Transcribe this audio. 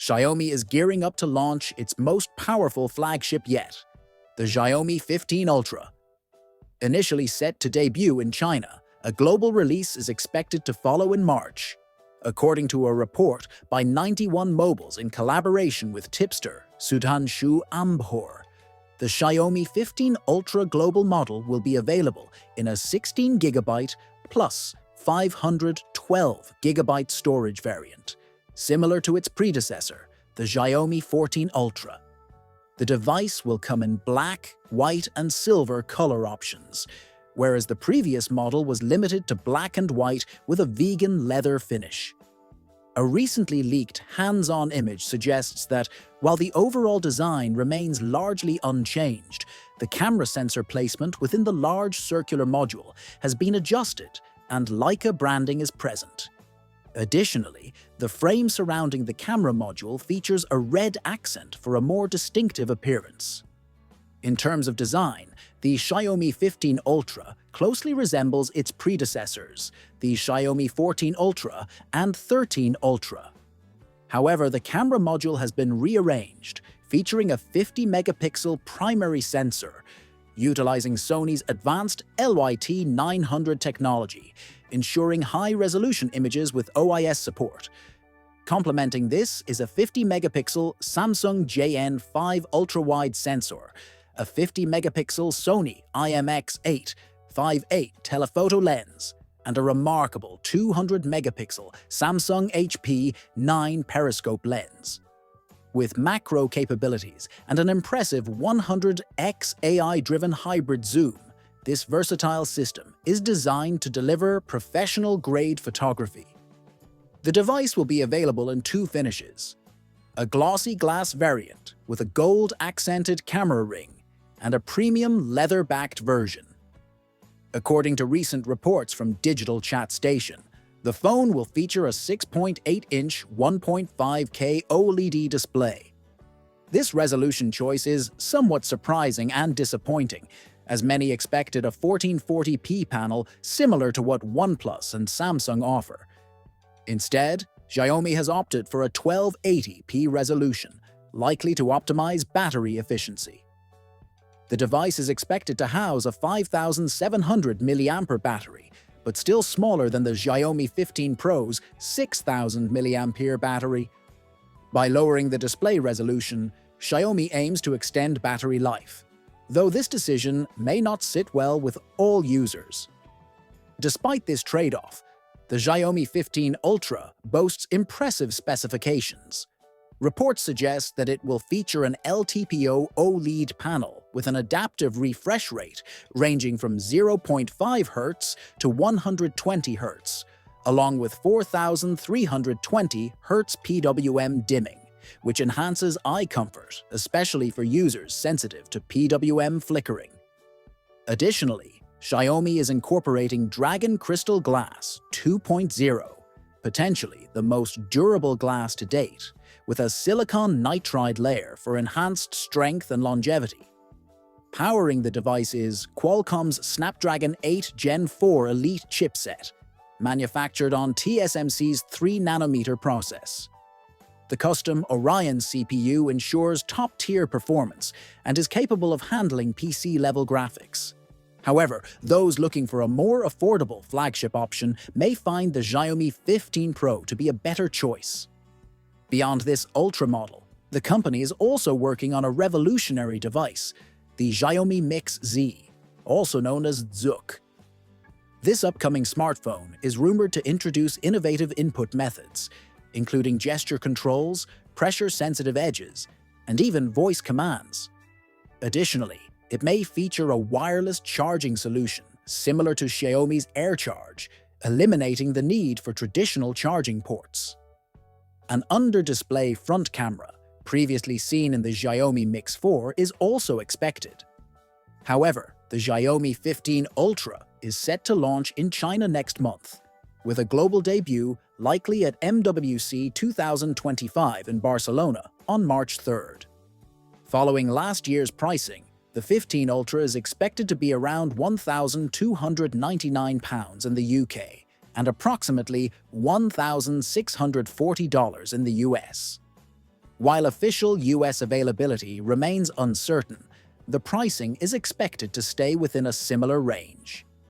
Xiaomi is gearing up to launch its most powerful flagship yet, the Xiaomi 15 Ultra. Initially set to debut in China, a global release is expected to follow in March. According to a report by 91 Mobiles in collaboration with tipster Sudhanshu Ambhor, the Xiaomi 15 Ultra global model will be available in a 16GB plus 512GB storage variant, similar to its predecessor, the Xiaomi 14 Ultra. The device will come in black, white, and silver color options, whereas the previous model was limited to black and white with a vegan leather finish. A recently leaked hands-on image suggests that, while the overall design remains largely unchanged, the camera sensor placement within the large circular module has been adjusted and Leica branding is present. Additionally, the frame surrounding the camera module features a red accent for a more distinctive appearance. In terms of design, the Xiaomi 15 Ultra closely resembles its predecessors, the Xiaomi 14 Ultra and 13 Ultra. However, the camera module has been rearranged, featuring a 50-megapixel primary sensor, utilizing Sony's advanced LYT 900 technology, ensuring high-resolution images with OIS support. Complementing this is a 50-megapixel Samsung JN5 ultra-wide sensor, a 50-megapixel Sony IMX8 5.8 telephoto lens, and a remarkable 200-megapixel Samsung HP9 periscope lens. With macro capabilities and an impressive 100x AI-driven hybrid zoom, this versatile system is designed to deliver professional-grade photography. The device will be available in two finishes: a glossy glass variant with a gold-accented camera ring and a premium leather-backed version. According to recent reports from Digital Chat Station, the phone will feature a 6.8-inch 1.5K OLED display. This resolution choice is somewhat surprising and disappointing, as many expected a 1440p panel similar to what OnePlus and Samsung offer. Instead, Xiaomi has opted for a 1280p resolution, likely to optimize battery efficiency. The device is expected to house a 5,700 mAh battery, but still smaller than the Xiaomi 15 Pro's 6,000 mAh battery. By lowering the display resolution, Xiaomi aims to extend battery life, though this decision may not sit well with all users. Despite this trade-off, the Xiaomi 15 Ultra boasts impressive specifications. Reports suggest that it will feature an LTPO OLED panel with an adaptive refresh rate ranging from 0.5 Hz to 120 Hz, along with 4,320 Hz PWM dimming, which enhances eye comfort, especially for users sensitive to PWM flickering. Additionally, Xiaomi is incorporating Dragon Crystal Glass 2.0, potentially the most durable glass to date, with a silicon nitride layer for enhanced strength and longevity. Powering the device is Qualcomm's Snapdragon 8 Gen 4 Elite Chipset, manufactured on TSMC's 3nm process. The custom Orion CPU ensures top-tier performance and is capable of handling PC-level graphics. However, those looking for a more affordable flagship option may find the Xiaomi 15 Pro to be a better choice. Beyond this Ultra model, the company is also working on a revolutionary device, the Xiaomi Mix Z, also known as Zuk. This upcoming smartphone is rumored to introduce innovative input methods, including gesture controls, pressure-sensitive edges, and even voice commands. Additionally, it may feature a wireless charging solution similar to Xiaomi's AirCharge, eliminating the need for traditional charging ports. An under-display front camera, previously seen in the Xiaomi Mix 4, is also expected. However, the Xiaomi 15 Ultra is set to launch in China next month, with a global debut likely at MWC 2025 in Barcelona on March 3rd. Following last year's pricing, the 15 Ultra is expected to be around £1,299 in the UK and approximately $1,640 in the US. While official US availability remains uncertain, the pricing is expected to stay within a similar range.